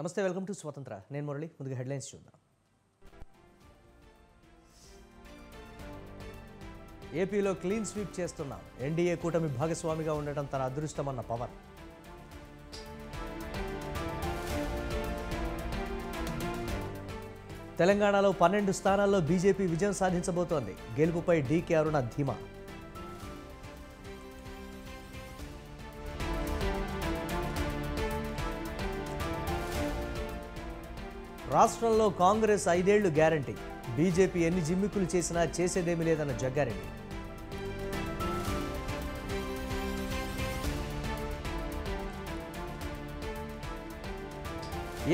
నమస్తే, welcome to స్వతంత్ర. నేను మురళి. ముందుగా హెడ్లైన్స్ చూద్దాం. ఏపీలో క్లీన్ స్వీప్ చేస్తున్నాం. ఎన్డీఏ కూటమి భాగస్వామిగా ఉండటం తన అదృష్టమన్న పవన్. తెలంగాణలో 12 స్థానాల్లో బీజేపీ విజయం సాధించబోతోంది. గెలుపుపై డీకే అరుణ ధీమా. రాష్ట్రంలో కాంగ్రెస్ 5 ఏళ్లు గ్యారంటీ. బీజేపీ ఎన్ని జిమ్మికులు చేసినా చేసేదేమీ లేదన్న జగ్గారెడ్డి.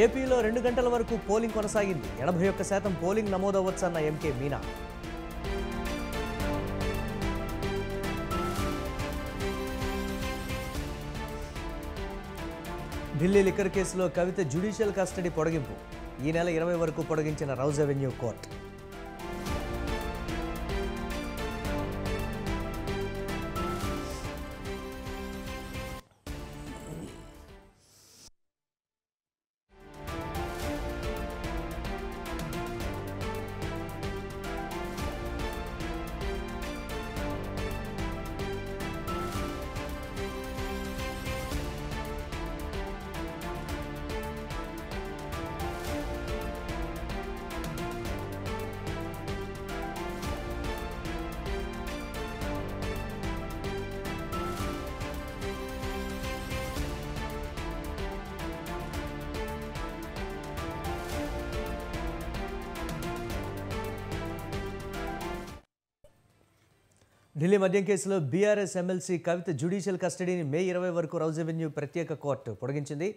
ఏపీలో 2 గంటల వరకు పోలింగ్ కొనసాగింది. 81% పోలింగ్ నమోదవచ్చన్న ఎంకే మీనా. ఢిల్లీ లిక్కర్ కేసులో కవిత జ్యుడిషియల్ కస్టడీ పొడిగింపు. ఈ నెల 20 వరకు పొడిగించిన రౌజ్ అవెన్యూ కోర్టు. ఢిల్లీ మద్యం కేసులో బీఆర్ఎస్ ఎమ్మెల్సీ కవిత జ్యుడిషియల్ కస్టడీని మే 20 వరకు రౌజ్ అవెన్యూ ప్రత్యేక కోర్టు పొడిగించింది.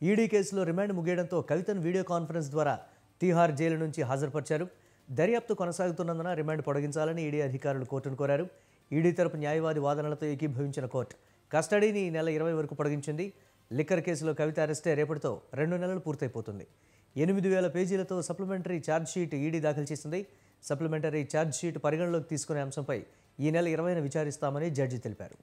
ఈడీ కేసులో రిమాండ్ ముగియడంతో కవితను వీడియో కాన్ఫరెన్స్ ద్వారా తీహార్ జైలు నుంచి హాజరుపరిచారు. దర్యాప్తు కొనసాగుతున్నందున రిమాండ్ పొడిగించాలని ఈడీ అధికారులు కోర్టును కోరారు. ఈడీ తరపు న్యాయవాది వాదనలతో ఏకీభవించిన కోర్టు కస్టడీని ఈ నెల 20 వరకు పొడిగించింది. లిక్కర్ కేసులో కవిత అరెస్టే రేపటితో 2 నెలలు పూర్తయిపోతుంది. 8,000 పేజీలతో సప్లిమెంటరీ ఛార్జ్షీట్ ఈడీ దాఖలు చేసింది. సప్లిమెంటరీ ఛార్జ్షీట్ పరిగణలోకి తీసుకునే అంశంపై ఈ నెల 20న విచారిస్తామని జడ్జి తెలిపారు.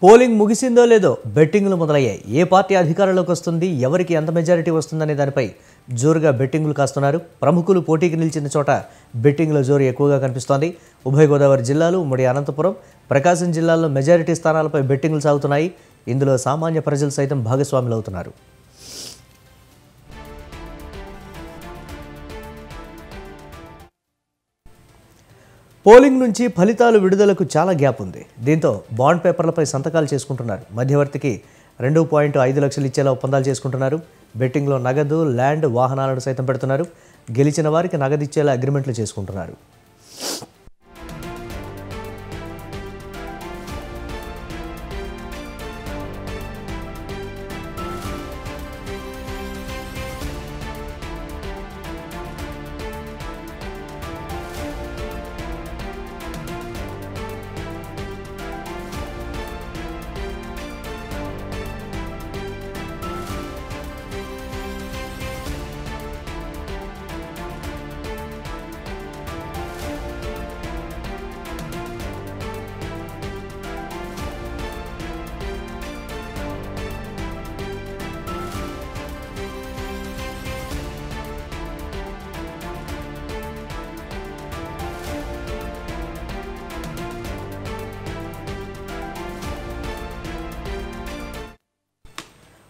పోలింగ్ ముగిసిందో లేదో బెట్టింగ్లు మొదలయ్యాయి. ఏ పార్టీ అధికారంలోకి వస్తుంది, ఎవరికి ఎంత మెజారిటీ వస్తుందనే దానిపై జోరుగా బెట్టింగ్లు కాస్తున్నారు. ప్రముఖులు పోటీకి నిలిచిన చోట బెట్టింగ్ల జోరు ఎక్కువగా కనిపిస్తోంది. ఉభయ గోదావరి జిల్లాలు, ఉమ్మడి అనంతపురం, ప్రకాశం జిల్లాల్లో మెజారిటీ స్థానాలపై బెట్టింగ్లు సాగుతున్నాయి. ఇందులో సామాన్య ప్రజలు సైతం భాగస్వాములు అవుతున్నారు. పోలింగ్ నుంచి ఫలితాలు విడుదలకు చాలా గ్యాప్ ఉంది. దీంతో బాండ్ పేపర్లపై సంతకాలు చేసుకుంటున్నారు. మధ్యవర్తికి 2.5 లక్షలు ఇచ్చేలా ఒప్పందాలు చేసుకుంటున్నారు. బెట్టింగ్లో నగదు, ల్యాండ్, వాహనాలను సైతం పెడుతున్నారు. గెలిచిన వారికి నగదు ఇచ్చేలా అగ్రిమెంట్లు చేసుకుంటున్నారు.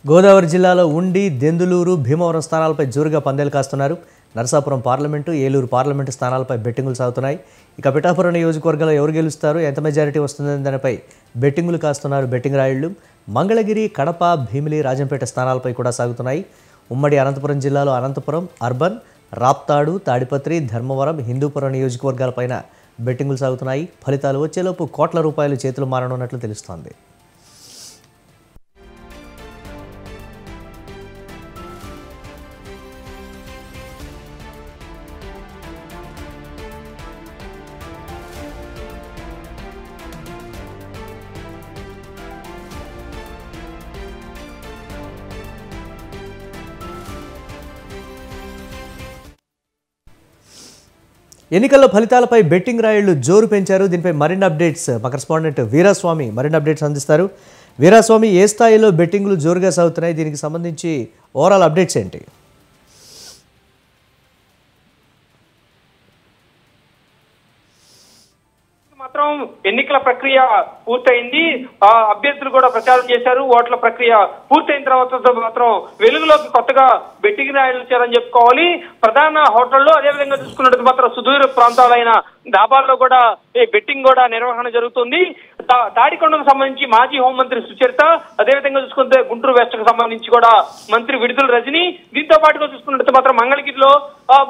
గోదావరి జిల్లాలో ఉండి, దెందులూరు, భీమవరం స్థానాలపై జోరుగా పందేలు కాస్తున్నారు. నరసాపురం పార్లమెంటు, ఏలూరు పార్లమెంటు స్థానాలపై బెట్టింగులు సాగుతున్నాయి. ఇక పిఠాపురం నియోజకవర్గంలో ఎవరు గెలుస్తారు, ఎంత మెజారిటీ వస్తుందనే దానిపై బెట్టింగులు కాస్తున్నారు బెట్టింగ్ రాయుళ్లు. మంగళగిరి, కడప, భీమిలి, రాజంపేట స్థానాలపై కూడా సాగుతున్నాయి. ఉమ్మడి అనంతపురం జిల్లాలో అనంతపురం, అర్బన్, రాప్తాడు, తాడిపత్రి, ధర్మవరం, హిందూపురం నియోజకవర్గాలపైన బెట్టింగులు సాగుతున్నాయి. ఫలితాలు వచ్చేలోపు కోట్ల రూపాయలు చేతులు మారనున్నట్లు తెలుస్తోంది. ఎన్నికల ఫలితాలపై బెట్టింగ్ రాయుళ్లు జోరు పెంచారు. దీనిపై మరిన్ని అప్డేట్స్ మా కరెస్పాండెంట్ వీరాస్వామి మరిన్ని అప్డేట్స్ అందిస్తారు. వీరాస్వామి, ఏ స్థాయిలో బెట్టింగ్లు జోరుగా సాగుతున్నాయి, దీనికి సంబంధించి ఓవరాల్ అప్డేట్స్ ఏంటి? మాత్రం ఎన్నికల ప్రక్రియ పూర్తయింది. అభ్యర్థులు కూడా ప్రచారం చేశారు. ఓట్ల ప్రక్రియ పూర్తయిన తర్వాత మాత్రం వెలుగులోకి కొత్తగా బెట్టింగ్ రాయలు వచ్చారని చెప్పుకోవాలి. ప్రధాన హోటల్లో, అదేవిధంగా చూసుకున్నట్టు మాత్రం సుదూర ప్రాంతాలైన డాబాల్లో కూడా ఈ బెట్టింగ్ కూడా నిర్వహణ జరుగుతుంది. తాడికొండకు సంబంధించి మాజీ హోంమంత్రి సుచరిత, అదేవిధంగా చూసుకుంటే గుంటూరు వెస్ట్ కు సంబంధించి కూడా మంత్రి విడుదల రజని, దీంతో పాటుగా చూసుకున్నట్టు మాత్రం మంగళగిరిలో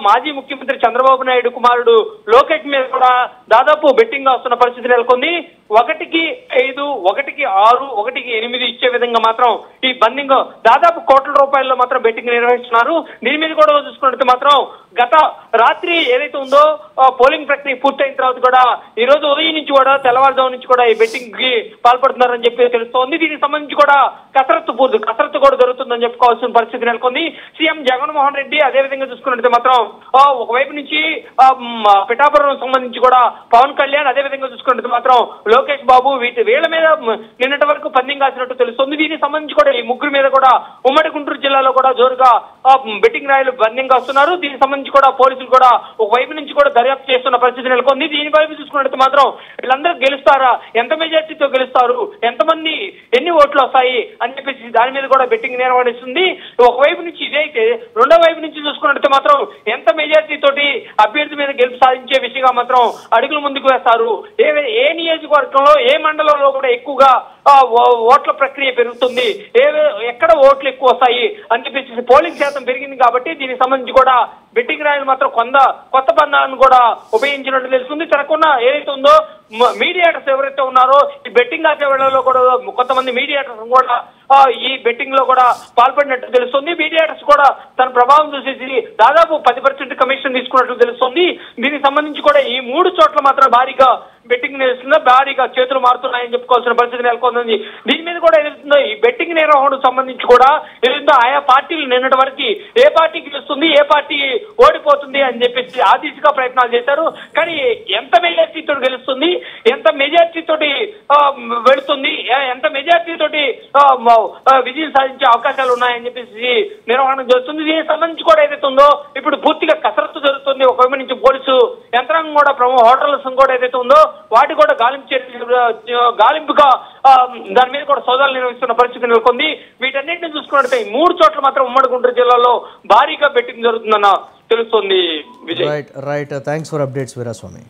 మాజీ ముఖ్యమంత్రి చంద్రబాబు నాయుడు కుమారుడు లోకేష్ మీద కూడా దాదాపు బెట్టింగ్ వస్తున్న పరిస్థితి నెలకొంది. 1-5, 1-6, 1-8 ఇచ్చే విధంగా మాత్రం ఈ బండింగ్ దాదాపు కోట్ల రూపాయల్లో మాత్రం బెట్టింగ్ నిర్వహిస్తున్నారు. దీని మీద కూడా చూసుకున్నట్టు మాత్రం గత రాత్రి ఏదైతే ఉందో పోలింగ్ ప్రక్రియ పూర్తయిన తర్వాత కూడా ఈ రోజు ఉదయం నుంచి కూడా తెల్లవారుజాము నుంచి కూడా ఈ బెట్టింగ్ కి పాల్పడుతున్నారని చెప్పి తెలుస్తోంది. దీనికి సంబంధించి కూడా కసరత్తు కూడా జరుగుతుందని చెప్పుకోవాల్సిన పరిస్థితి నెలకొంది. సీఎం జగన్మోహన్ రెడ్డి, అదేవిధంగా చూసుకున్నట్టు మాత్రం ఒకవైపు నుంచి పిఠాపురం సంబంధించి కూడా పవన్ కళ్యాణ్, అదేవిధంగా చూసుకున్నట్టు మాత్రం లోకేష్ బాబు వీళ్ళ మీద నిన్నటి వరకు పందెం కాసినట్టు తెలుస్తుంది. దీనికి సంబంధించి కూడా ఈ ముగ్గురు మీద కూడా ఉమ్మడి గుంటూరు జిల్లాలో కూడా జోరుగా బెట్టింగ్ రాయలు పందెం కాస్తున్నారు. దీనికి సంబంధించి కూడా పోలీసులు కూడా ఒకవైపు నుంచి కూడా దర్యాప్తు చేస్తున్న పరిస్థితి నెలకొంది. దీని వైపు చూసుకున్నట్టు మాత్రం వీళ్ళందరూ గెలుస్తారా, ఎంత మెజార్టీతో గెలుస్తారు, ఎంతమంది ఎన్ని ఓట్లు వస్తాయి అని చెప్పేసి దాని మీద కూడా బెట్టింగ్ నిర్వహిస్తుంది. ఒకవైపు నుంచి ఇదైతే రెండో వైపు నుంచి చూసుకున్నట్టు మాత్రం ఎంత మెజార్టీ తోటి అభ్యర్థి మీద గెలుపు సాధించే విషయంగా మాత్రం అడుగులు ముందుకు వేస్తారు. ఏ నియోజకవర్గంలో, ఏ మండలంలో కూడా ఎక్కువగా ఓట్ల ప్రక్రియ పెరుగుతుంది, ఎక్కడ ఓట్లు ఎక్కువ వస్తాయి అని చెప్పేసి పోలింగ్ శాతం పెరిగింది. కాబట్టి దీనికి సంబంధించి కూడా బెట్టింగ్ రాయలు మాత్రం కొత్త బంధాలను కూడా ఉపయోగించినట్టు తెలుస్తుంది. తనకున్న ఏదైతే ఉందో మీడియేటర్స్ ఎవరైతే ఉన్నారో ఈ బెట్టింగ్ ఆచే వేళలో కూడా కొంతమంది మీడియేటర్స్ కూడా ఈ బెట్టింగ్ లో కూడా పాల్పడినట్టు తెలుస్తుంది. మీడియేటర్స్ కూడా తన ప్రభావం చూసేసి దాదాపు 10% కమిషన్ తీసుకున్నట్లు తెలుస్తుంది. దీనికి సంబంధించి కూడా ఈ 3 చోట్ల మాత్రం భారీగా బెట్టింగ్ నిర్వహిస్తున్నా, భారీగా చేతులు మారుతున్నాయని చెప్పుకోవాల్సిన పరిస్థితి నెలకొంది. దీని మీద కూడా ఏదైతుందో ఈ బెట్టింగ్ నిర్వహణకు సంబంధించి కూడా ఏదైతుందో ఆయా పార్టీలు నిన్నటి వరకు ఏ పార్టీకి గెలుస్తుంది, ఏ పార్టీ ఓడిపోతుంది అని చెప్పేసి ఆ దిశగా ప్రయత్నాలు చేశారు. కానీ ఎంత మెజార్టీతో గెలుస్తుంది, ఎంత మెజార్టీ తోటి వెళుతుంది, ఎంత మెజార్టీ తోటి విజయం సాధించే అవకాశాలు ఉన్నాయని చెప్పేసి నిర్వహణ జరుగుతుంది. దీనికి సంబంధించి కూడా ఏదైతే ఉందో ఇప్పుడు పూర్తిగా కసరత్తు జరుగుతుంది. ఒకవైపు నుంచి పోలీసు యంత్రాంగం కూడా హోటల్స్ కూడా ఏదైతే ఉందో వాటి కూడా గాలింపుగా దాని మీద కూడా సోదాలు నిర్వహిస్తున్న పరిస్థితి నెలకొంది. వీటన్నింటినీ చూసుకున్నట్లయితే 3 చోట్ల మాత్రం ఉమ్మడి గుంటూరు జిల్లాలో భారీగా బెట్టింగ్ జరుగుతుందన్న తెలుస్తుంది. Vijay, right thanks for updates Veeraswamy.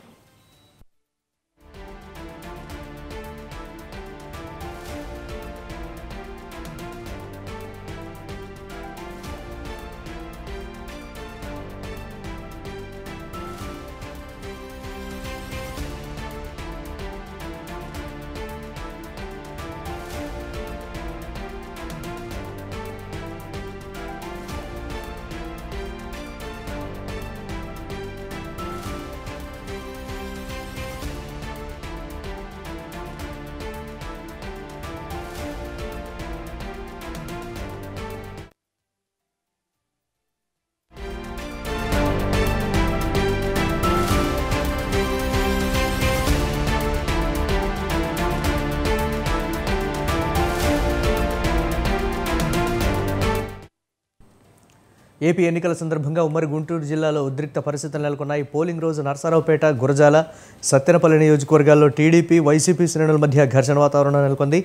AP ఎన్నికల సందర్భంగా ఉమ్మడి గుంటూరు జిల్లాలో ఉద్రిక్త పరిస్థితులు నెలకొన్నాయి. పోలింగ్ రోజు నరసరావుపేట, గురజాల, సత్తెనపల్లి నియోజకవర్గాల్లో టీడీపీ, వైసీపీ శ్రేణుల మధ్య ఘర్షణ వాతావరణం నెలకొంది.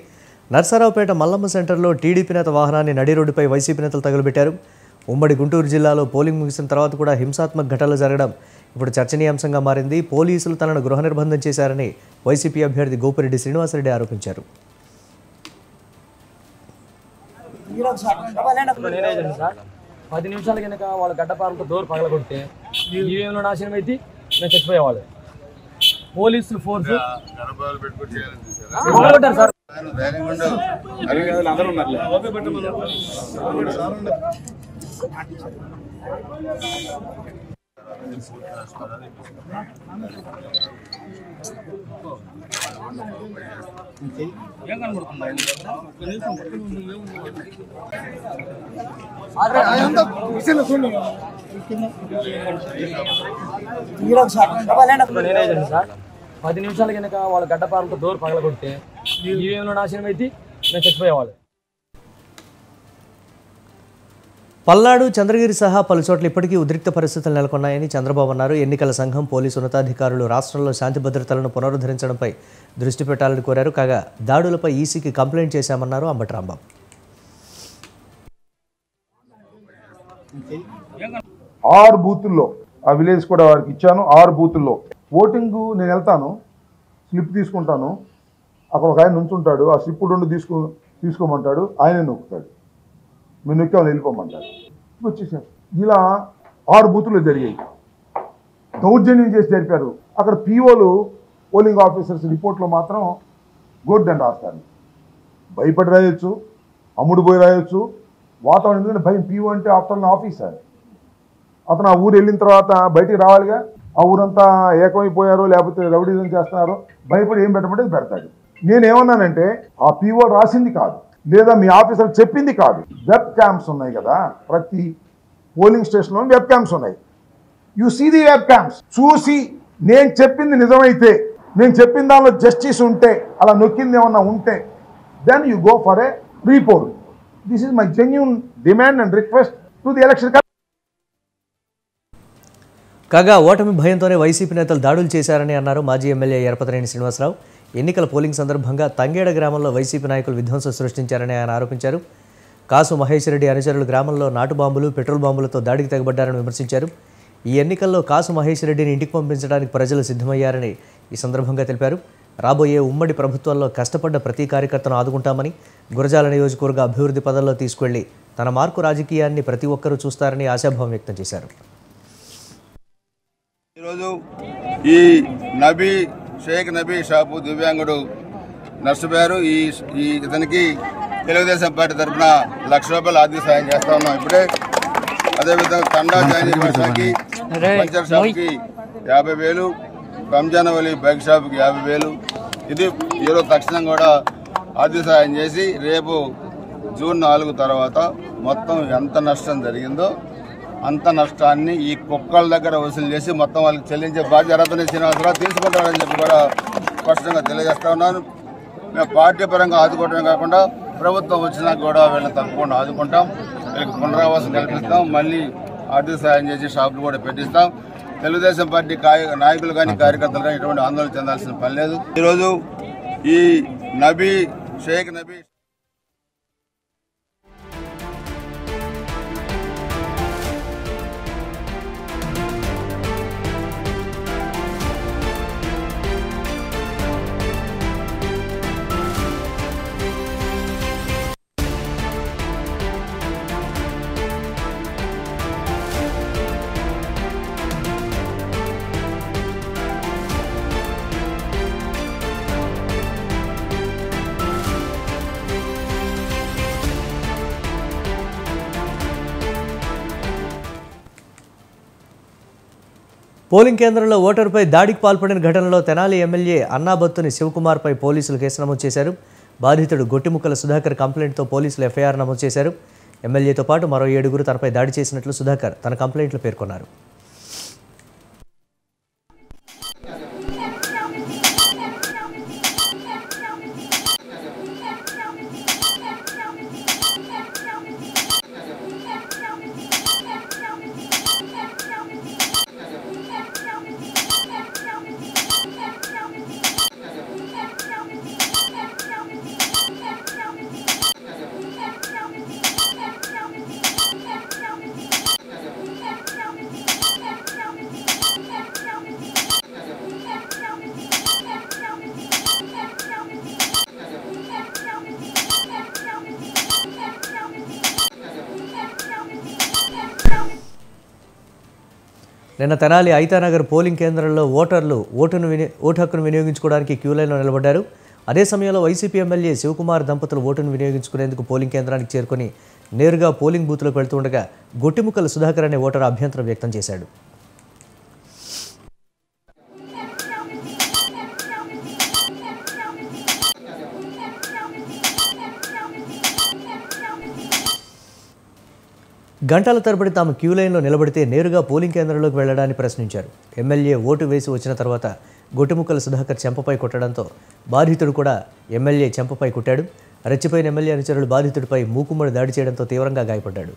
నర్సరావుపేట మల్లమ్మ సెంటర్లో టీడీపీ నేత వాహనాన్ని నడి రోడ్డుపై వైసీపీ నేతలు తగులబెట్టారు. ఉమ్మడి గుంటూరు జిల్లాలో పోలింగ్ ముగిసిన తర్వాత కూడా హింసాత్మక ఘటనలు జరగడం ఇప్పుడు చర్చనీయాంశంగా మారింది. పోలీసులు తనను గృహ నిర్బంధం చేశారని వైసీపీ అభ్యర్థి గోపిరెడ్డి శ్రీనివాసరెడ్డి ఆరోపించారు. పది నిమిషాల కనుక వాళ్ళ గడ్డపాలతో డోర్ పగలగొడితే ఈవీఎంలో నాశనం అయితే మేము చచ్చిపోయేవాళ్ళు. పోలీసులు ఫోర్స్ పగలగొట్టారు సార్. ఏం కనబడుతుంది? సార్ 10 నిమిషాల కనుక వాళ్ళ గడ్డపాలతో డోర్ పగలగొడితే ఈవీఎంలో నాశనం అయితే మేము చచ్చిపోయేవాళ్ళు. పల్నాడు, చంద్రగిరి సహా పలు చోట్ల ఇప్పటికీ ఉద్రిక్త పరిస్థితులు నెలకొన్నాయని చంద్రబాబు అన్నారు. ఎన్నికల సంఘం, పోలీసు ఉన్నతాధికారులు రాష్ట్రంలో శాంతి భద్రతలను పునరుద్ధరించడంపై దృష్టి పెట్టాలని కోరారు. కాగా దాడులపై ఈసీకి కంప్లైంట్ చేశామన్నారు అంబటి రాంబాబు. 6 బూతుల్లో ఆ విలేజ్ కూడా వారికి ఇచ్చాను. 6 బూతుల్లో ఓటింగ్ నేను వెళ్తాను, స్లిప్ తీసుకుంటాను. అక్కడ ఒక ఆయన నుంచుంటాడు, ఆ స్లిప్ 2 తీసుకోమంటాడు, ఆయనే నొక్కుతాడు. మీరు నొక్కామని వెళ్ళిపోమంటారు. వచ్చేసారు. ఇలా 6 బూతుల్లో జరిగాయి. దౌర్జన్యం చేసి జరిపారు. అక్కడ పీఓలు, పోలింగ్ ఆఫీసర్స్ రిపోర్ట్లో మాత్రం గోడ్డండి రాస్తారు. భయపడి రాయొచ్చు, అమ్ముడు పోయి రాయొచ్చు. వాతావరణం ఎందుకంటే భయం. పీఓ అంటే ఆఫ్టర్ ఆఫీసర్. అతను ఆ ఊరు వెళ్ళిన తర్వాత బయటికి రావాలిగా. ఆ ఊరంతా ఏకమైపోయారో లేకపోతే రౌడీజం చేస్తున్నారో భయపడి ఏం పెట్టమంటే పెడతాడు. నేనేమన్నానంటే ఆ పీఓ రాసింది కాదు, లేదా మీ ఆఫీసర్ చెప్పింది కాదు. వెబ్ క్యామ్స్ ఉన్నాయి కదా, ప్రతి పోలింగ్ స్టేషన్లో వెబ్ క్యామ్స్ ఉన్నాయి. You see the web cams. చూసి నేను చెప్పింది నిజమైతే, నేను చెప్పిన దానిలో జస్టిస్ ఉంటే, అలా నొక్కింది ఏమన్నా ఉంటే, then you go for a repoll. This is my genuine demand and request to the election. కాగా ఓటమి భయంతోనే వైసీపీ నేతలు దాడులు చేశారని అన్నారు మాజీ ఎమ్మెల్యే ఎరపతినేని శ్రీనివాసరావు. ఎన్నికల పోలింగ్ సందర్భంగా తంగేడ గ్రామంలో వైసీపీ నాయకులు విధ్వంసం సృష్టించారని ఆయన ఆరోపించారు. కాసు మహేష్ రెడ్డి అనుచరులు గ్రామంలో నాటు బాంబులు, పెట్రోల్ బాంబులతో దాడికి తెగబడ్డారని విమర్శించారు. ఈ ఎన్నికల్లో కాసు మహేష్ రెడ్డిని ఇంటికి పంపించడానికి ప్రజలు సిద్ధమయ్యారని ఈ సందర్భంగా తెలిపారు. రాబోయే ఉమ్మడి ప్రభుత్వంలో కష్టపడ్డ ప్రతి కార్యకర్తను ఆదుకుంటామని, గురజాల నియోజకవర్గ అభివృద్ధి పదంలో తీసుకెళ్లి తన మార్కు రాజకీయాన్ని ప్రతి ఒక్కరూ చూస్తారని ఆశాభావం వ్యక్తం చేశారు. ఈరోజు ఈ షేక్ నబీ షాపు దివ్యాంగుడు నష్టపోయారు. ఇతనికి తెలుగుదేశం పార్టీ తరఫున ₹1,00,000 ఆర్థిక సాయం చేస్తా ఉన్నాం ఇప్పుడే. అదేవిధంగా తండా జాయినింగ్ షాప్కి, పంచర్ షాప్కి 50,000, రంజాన్ వలి బైక్ షాప్కి 50,000. ఇది ఈరోజు తక్షణం కూడా ఆర్థిక సాయం చేసి రేపు జూన్ 4 తర్వాత మొత్తం ఎంత నష్టం జరిగిందో అంత నష్టాన్ని ఈ కుక్కల దగ్గర వసూలు చేసి మొత్తం వాళ్ళకి చెల్లించే బాధ్యత ఎరపతినేని శ్రీనివాసరావు తీసుకుంటారని చెప్పి కూడా స్పష్టంగా తెలియజేస్తా ఉన్నాను. మేము పార్టీ పరంగా ఆదుకోవడమే కాకుండా ప్రభుత్వం వచ్చినా కూడా వీళ్ళని తప్పకుండా ఆదుకుంటాం. వీళ్ళకి పునరావాసం కల్పిస్తాం. మళ్ళీ ఆర్థిక సాయం చేసి షాపులు కూడా పెట్టిస్తాం. తెలుగుదేశం పార్టీ నాయకులు కానీ కార్యకర్తలు కానీ ఎటువంటి ఆందోళన చెందాల్సిన పని లేదు. ఈరోజు ఈ షేక్ నబీ పోలింగ్ కేంద్రంలో ఓటరుపై దాడికి పాల్పడిన ఘటనలో తెనాలి ఎమ్మెల్యే అన్నాబత్తుని శివకుమార్పై పోలీసులు కేసు నమోదు చేశారు. బాధితుడు గొట్టిముక్కల సుధాకర్ కంప్లైంట్తో పోలీసులు ఎఫ్ఐఆర్ నమోదు చేశారు. ఎమ్మెల్యేతో పాటు మరో 7గురు తనపై దాడి చేసినట్లు సుధాకర్ తన కంప్లైంట్లో పేర్కొన్నారు. నిన్న తెనాలి ఐతానగర్ పోలింగ్ కేంద్రంలో ఓటర్లు ఓటు హక్కును వినియోగించుకోవడానికి క్యూ లైన్లో నిలబడ్డారు. అదే సమయంలో వైసీపీ ఎమ్మెల్యే శివకుమార్ దంపతులు ఓటును వినియోగించుకునేందుకు పోలింగ్ కేంద్రానికి చేరుకొని నేరుగా పోలింగ్ బూత్లోకి వెళ్తుండగా గొట్టిముక్కల సుధాకర్ అనే ఓటర్ అభ్యంతరం వ్యక్తం చేశాడు. గంటల తరబడి తాము క్యూ లైన్లో నిలబడితే నేరుగా పోలింగ్ కేంద్రంలోకి వెళ్లడాన్ని ప్రశ్నించారు. ఎమ్మెల్యే ఓటు వేసి వచ్చిన తర్వాత గొట్టిముక్కల సుధాకర్ చెంపపై కొట్టడంతో బాధితుడు కూడా ఎమ్మెల్యే చెంపపై కొట్టాడు. రెచ్చిపోయిన ఎమ్మెల్యే అనుచరులు బాధితుడిపై మూకుమ్మడి దాడి చేయడంతో తీవ్రంగా గాయపడ్డాడు.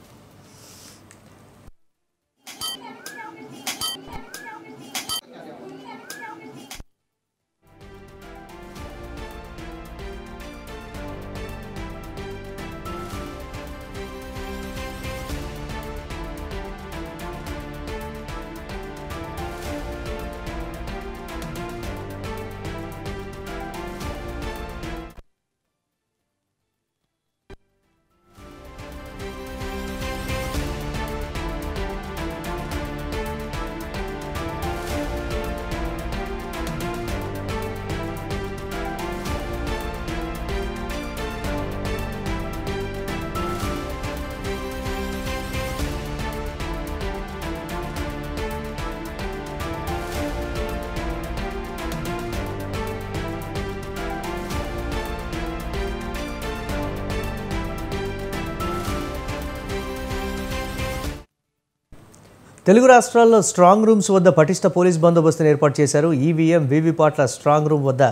తెలుగు రాష్ట్రాల్లో స్ట్రాంగ్ రూమ్స్ వద్ద పటిష్ట పోలీస్ బందోబస్తును ఏర్పాటు చేశారు. ఈవీఎం వీవీపాట్ల స్ట్రాంగ్ రూమ్ వద్ద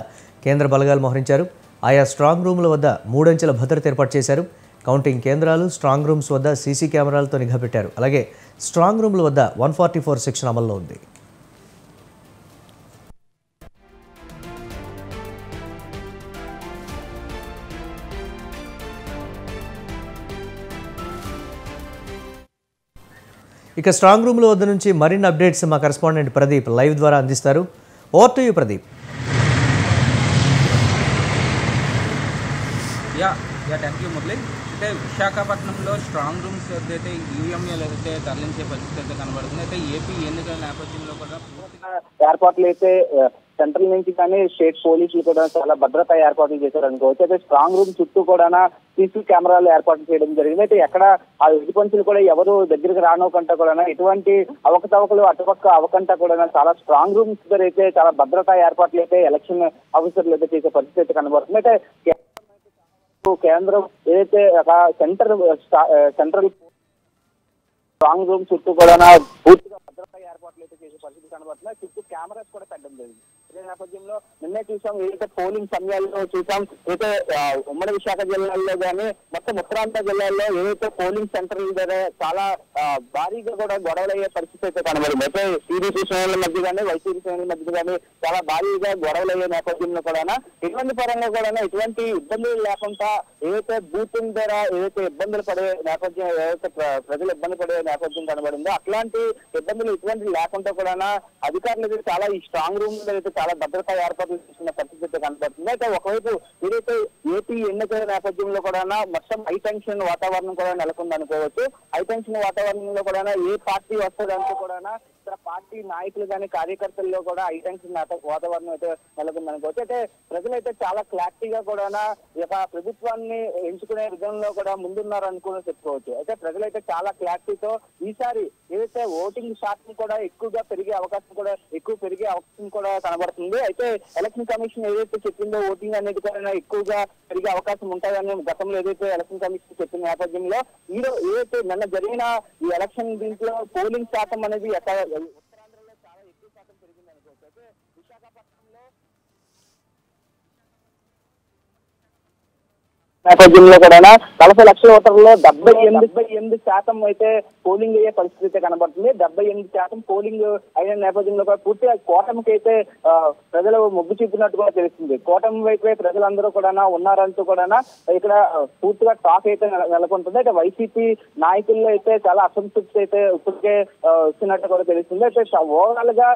కేంద్ర బలగాలు మోహరించారు. ఆయా స్ట్రాంగ్ రూముల వద్ద 3 అంచెల భద్రత ఏర్పాటు చేశారు. కౌంటింగ్ కేంద్రాలు, స్ట్రాంగ్ రూమ్స్ వద్ద సీసీ కెమెరాలతో నిఘా పెట్టారు. అలాగే స్ట్రాంగ్ రూముల వద్ద 144 సెక్షన్ అమల్లో ఉంది. ఇక స్ట్రాంగ్ రూమ్ల వద్ద నుంచి మరిన్ని అప్డేట్స్ మా కరెస్పాండెంట్ ప్రదీప్ లైవ్ ద్వారా అందిస్తారు. Over to you Pradeep. Thank you Murali. అయితే విశాఖపట్నంలో స్ట్రాంగ్ రూమ్స్ ఏదైతే ఈవీఎంలు ఏదైతే తరలించే పరిస్థితి అయితే కనబడుతుంది. అయితే ఏపీ ఎన్నికల నేపథ్యంలో కూడా ఏర్పాట్లు అయితే సెంట్రల్ నుంచి కానీ స్టేట్ పోలీసులు కూడా చాలా భద్రతా ఏర్పాట్లు చేశారు అనుకోవచ్చు. అయితే స్ట్రాంగ్ రూమ్ చుట్టూ కూడా సీసీ కెమెరాలు ఏర్పాటు చేయడం జరిగింది. అయితే ఎక్కడ ఆ ఎదుపంచులు కూడా ఎవరు దగ్గరికి రానోకంటా కూడా ఎటువంటి అవకతవకలు అటుపక్క అవకంటా కూడా చాలా స్ట్రాంగ్ రూమ్స్ దగ్గర అయితే చాలా భద్రతా ఏర్పాట్లు అయితే ఎలక్షన్ ఆఫీసర్లు అయితే చేసే పరిస్థితి అయితే కనబడుతుంది. అయితే కేంద్రం ఏదైతే సెంట్రల్ స్ట్రాంగ్ రూమ్ చుట్టూ కూడా పూర్తిగా భద్రతా ఏర్పాట్లు అయితే చేసే పరిస్థితి కనబడుతున్నాయి. చుట్టూ కెమెరాస్ కూడా పెట్టడం జరిగింది. ఇదే నేపథ్యంలో నిన్నే చూసాం, ఏదైతే పోలింగ్ సమయాల్లో చూసాం, అయితే ఉమ్మడి విశాఖ జిల్లాల్లో కానీ మొత్తం ఉత్తరాంధ్ర జిల్లాల్లో ఏదైతే పోలింగ్ సెంటర్ల దగ్గర చాలా భారీగా కూడా గొడవలు అయ్యే పరిస్థితి అయితే కనబడింది. అయితే టీడీపీ శ్రేణుల మధ్య కానీ వైసీపీ శ్రేణుల మధ్య కానీ చాలా భారీగా గొడవలు అయ్యే నేపథ్యంలో కూడా ఇటువంటి పరంగా కూడా ఎటువంటి ఇబ్బందులు లేకుండా ఏదైతే బూతింగ్ ద్వారా ఏదైతే ఇబ్బందులు పడే నేపథ్యం, ఏదైతే ప్రజలు ఇబ్బంది పడే నేపథ్యం కనబడిందో అట్లాంటి ఇబ్బందులు ఇటువంటి లేకుండా కూడా అధికారులు అయితే చాలా ఈ స్ట్రాంగ్ రూమ్ లో అయితే చాలా భద్రతా ఏర్పాట్లు చేస్తున్న పరిస్థితి కనబడుతుంది. అయితే ఒకవైపు ఏదైతే ఏపీ ఎన్నికల నేపథ్యంలో కూడా మొత్తం హై టెన్షన్ వాతావరణం కూడా నెలకొంది అనుకోవచ్చు. హై టెన్షన్ వాతావరణంలో కూడా ఏ పార్టీ వస్తుందంటే కూడా ఇక్కడ పార్టీ నాయకులు కానీ కార్యకర్తల్లో కూడా హై టెన్షన్ వాతావరణం అయితే నెలకొంది అనుకోవచ్చు. అయితే ప్రజలైతే చాలా క్లారిటీగా కూడా ఈ యొక్క ప్రభుత్వాన్ని ఎంచుకునే విధంలో కూడా ముందున్నారు అనుకుని చెప్పుకోవచ్చు. అయితే ప్రజలైతే చాలా క్లారిటీతో ఈసారి ఏదైతే ఓటింగ్ శాతం కూడా ఎక్కువ పెరిగే అవకాశం కూడా కనబడుతుంది. అయితే ఎలక్షన్ కమిషన్ ఏదైతే చెప్పిందో ఓటింగ్ అనేది కూడా ఎక్కువగా పెరిగే అవకాశం ఉంటుందని గతంలో ఏదైతే ఎలక్షన్ కమిషన్ చెప్పిన నేపథ్యంలో ఏదైతే నిన్న జరిగిన ఈ ఎలక్షన్ దీంట్లో పోలింగ్ శాతం అనేది ఉత్తరాంధ్రలో చాలా ఎక్కువ శాతం పెరిగింది అనుకోవచ్చు. అయితే విశాఖపట్నంలో నేపథ్యంలో కూడా 40 లక్షల ఓటర్లలో 78% అయితే పోలింగ్ అయ్యే పరిస్థితి అయితే కనబడుతుంది. 78% పోలింగ్ అయిన నేపథ్యంలో కూడా పూర్తిగా కూటమికి అయితే ప్రజలు మొగ్గు చూపినట్టు కూడా తెలుస్తుంది. కూటమి వైపే ప్రజలందరూ కూడా ఉన్నారంటూ కూడా ఇక్కడ పూర్తిగా టాక్ అయితే నెలకొంటుంది. అయితే వైసీపీ నాయకుల్లో అయితే చాలా అసంతృప్తి అయితే ఇప్పటికే వస్తున్నట్టు కూడా తెలుస్తుంది. అయితే ఓవరాల్ గా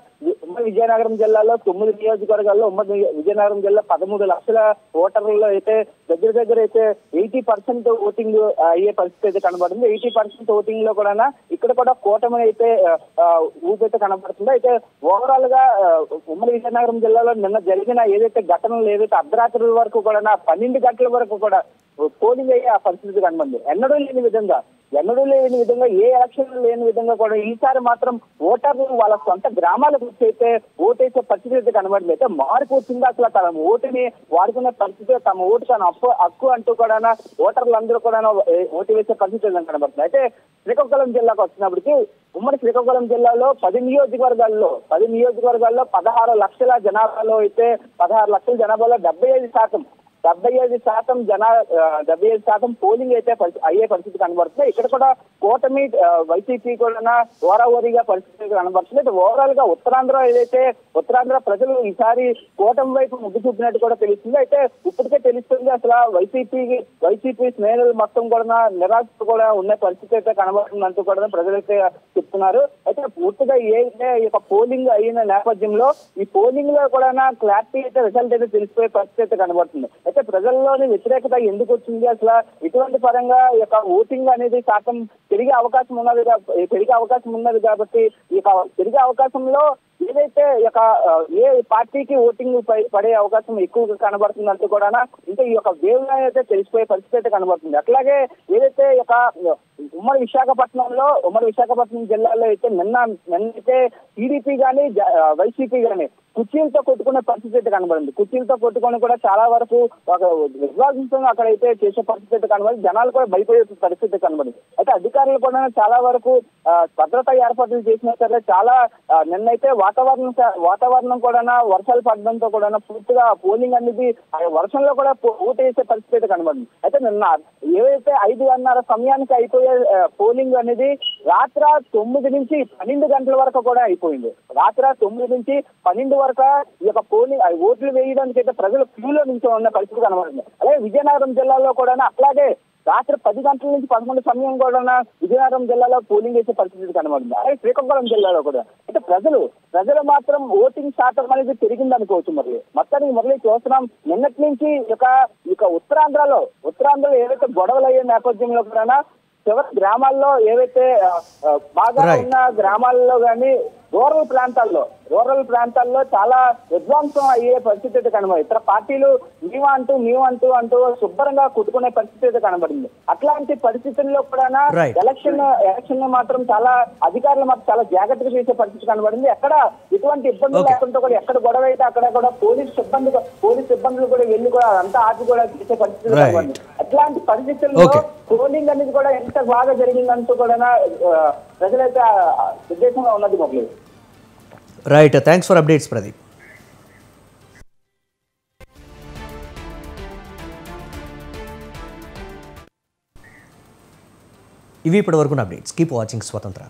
ఉమ్మడి విజయనగరం జిల్లాలో 9 నియోజకవర్గాల్లో ఉమ్మడి విజయనగరం జిల్లా 13 లక్షల ఓటర్లలో అయితే దగ్గర అయితే 80% ఓటింగ్ అయ్యే పరిస్థితి అయితే కనబడుతుంది. 80% ఓటింగ్ లో కూడా ఇక్కడ కూడా కూటమి అయితే ఊపైతే కనబడుతుంది. అయితే ఓవరాల్ గా ఉమ్మడి విజయనగరం జిల్లాలో నిన్న జరిగిన ఏదైతే ఘటనలు ఏదైతే అర్ధరాత్రుల వరకు కూడా 12 గంటల వరకు కూడా పోలింగ్ అయ్యే ఆ పరిస్థితి కనబడింది. ఎన్నడూ లేని విధంగా ఏ ఎలక్షన్ లేని విధంగా కూడా ఈసారి మాత్రం ఓటర్లు వాళ్ళ సొంత గ్రామాలకు వచ్చి అయితే ఓటేసే పరిస్థితి అయితే కనబడింది. అయితే మార్పు వచ్చింది. అసలు తమ ఓటుని వాడుకునే పరిస్థితి, తమ ఓటు తన హక్కు అంటూ కూడా ఓటర్లు అందరూ కూడా ఓటు వేసే పరిస్థితి కనబడుతుంది. అయితే శ్రీకాకుళం జిల్లాకు వచ్చినప్పటికీ ఉమ్మడి శ్రీకాకుళం జిల్లాలో 10 నియోజకవర్గాల్లో 16 లక్షల జనాభాలో అయితే 16 లక్షల జనాభాలో 75% పోలింగ్ అయితే అయ్యే పరిస్థితి కనబడుతుంది. ఇక్కడ కూడా కూటమి వైసీపీ కూడా ఓరావోరీగా పరిస్థితి కనబడుతుంది. అయితే ఓవరాల్ గా ఉత్తరాంధ్ర ప్రజలు ఈసారి కూటమి వైపు మొగ్గు చూపినట్టు కూడా తెలుస్తుంది. అయితే ఇప్పటికే తెలుస్తుంది అసలు వైసీపీ శ్రేణులు మొత్తం కూడా నిరాశ కూడా ఉన్న పరిస్థితి అయితే కనబడుతుందంటూ కూడా ప్రజలైతే చెప్తున్నారు. అయితే పూర్తిగా ఏదైతే ఈ పోలింగ్ అయిన నేపథ్యంలో ఈ పోలింగ్ లో కూడా క్లారిటీ అయితే రిజల్ట్ అయితే తెలిసిపోయే పరిస్థితి అయితే కనబడుతుంది. అయితే ప్రజల్లోని వ్యతిరేకత ఎందుకు వచ్చింది, అసలు ఇటువంటి పరంగా ఈ ఓటింగ్ అనేది శాతం పెరిగే అవకాశం ఉన్నది కాబట్టి ఈ పెరిగే అవకాశంలో ఏదైతే ఏ పార్టీకి ఓటింగ్ పడే అవకాశం ఎక్కువగా కనబడుతుందంటూ కూడా ఇంకా ఈ వేవ్ అయితే తెలిసిపోయే పరిస్థితి అయితే కనబడుతుంది. అట్లాగే ఏదైతే ఉమ్మడి విశాఖపట్నం జిల్లాలో అయితే నిన్నైతే టీడీపీ గానీ వైసీపీ గానీ కుర్చీలతో కొట్టుకునే పరిస్థితి అయితే కనబడింది. కుర్చీలతో కొట్టుకొని కూడా చాలా వరకు ఒక విశ్వాసంతో అక్కడైతే చేసే పరిస్థితి అయితే కనబడింది. జనాలు కూడా భయపడే పరిస్థితి కనబడింది. అయితే అధికారులు కూడా చాలా వరకు భద్రతా ఏర్పాట్లు చేసినా సరే చాలా నిన్నైతే వాతావరణం కూడా వర్షాలు పడడంతో కూడా పూర్తిగా పోలింగ్ అనేది వర్షంలో కూడా ఓటు వేసే పరిస్థితి అయితే కనబడింది. అయితే నిన్న ఏవైతే 5:30 సమయానికి అయిపోయే పోలింగ్ అనేది రాత్రి 9 నుంచి 12 గంటల వరకు కూడా అయిపోయింది. రాత్రి 9 నుంచి 12 వరకు ఈ పోలింగ్ ఓట్లు వేయడానికి అయితే ప్రజలు క్యూలో నుంచి ఉన్న పరిస్థితి కనబడింది. అలాగే విజయనగరం జిల్లాలో కూడా అట్లాగే రాత్రి 10 గంటల నుంచి 11 సమయం కూడా విజయనగరం జిల్లాలో పోలింగ్ చేసే పరిస్థితి కనబడింది. అలాగే శ్రీకాకుళం జిల్లాలో కూడా అయితే ప్రజలు మాత్రం ఓటింగ్ శాతం అనేది పెరిగింది అనుకోవచ్చు. మొత్తానికి మళ్ళీ చూస్తున్నాం నిన్నటి నుంచి ఉత్తరాంధ్రలో ఏవైతే గొడవలు అయ్యే నేపథ్యంలో కూడా చివరి గ్రామాల్లో ఏవైతే బాగా ఉన్న గ్రామాల్లో కానీ రూరల్ ప్రాంతాల్లో చాలా విధ్వంసం అయ్యే పరిస్థితి అయితే కనబడింది. ఇతర పార్టీలు మేమంటూ శుభ్రంగా కొట్టుకునే పరిస్థితి అయితే కనబడింది. అట్లాంటి పరిస్థితుల్లో కూడా ఎలక్షన్ మాత్రం చాలా అధికారులు మాత్రం చాలా జాగ్రత్తగా చేసే పరిస్థితి కనబడింది. ఎక్కడ ఎటువంటి ఇబ్బందులు లేకుండా కూడా ఎక్కడ గొడవ అయితే అక్కడ కూడా పోలీస్ సిబ్బందులు కూడా వెళ్ళి కూడా అంతా ఆపి కూడా చేసే పరిస్థితి కనబడింది. అట్లాంటి పరిస్థితుల్లో పోలింగ్ అనేది కూడా ఎంత బాగా జరిగిందంటూ కూడా ప్రజలైతే ఉద్దేశంగా ఉన్నది మొదలు. Right, thanks for updates Pradeep. ఇవి ఇప్పటివరకు అప్డేట్స్. కీప్ వాచింగ్ స్వతంత్ర.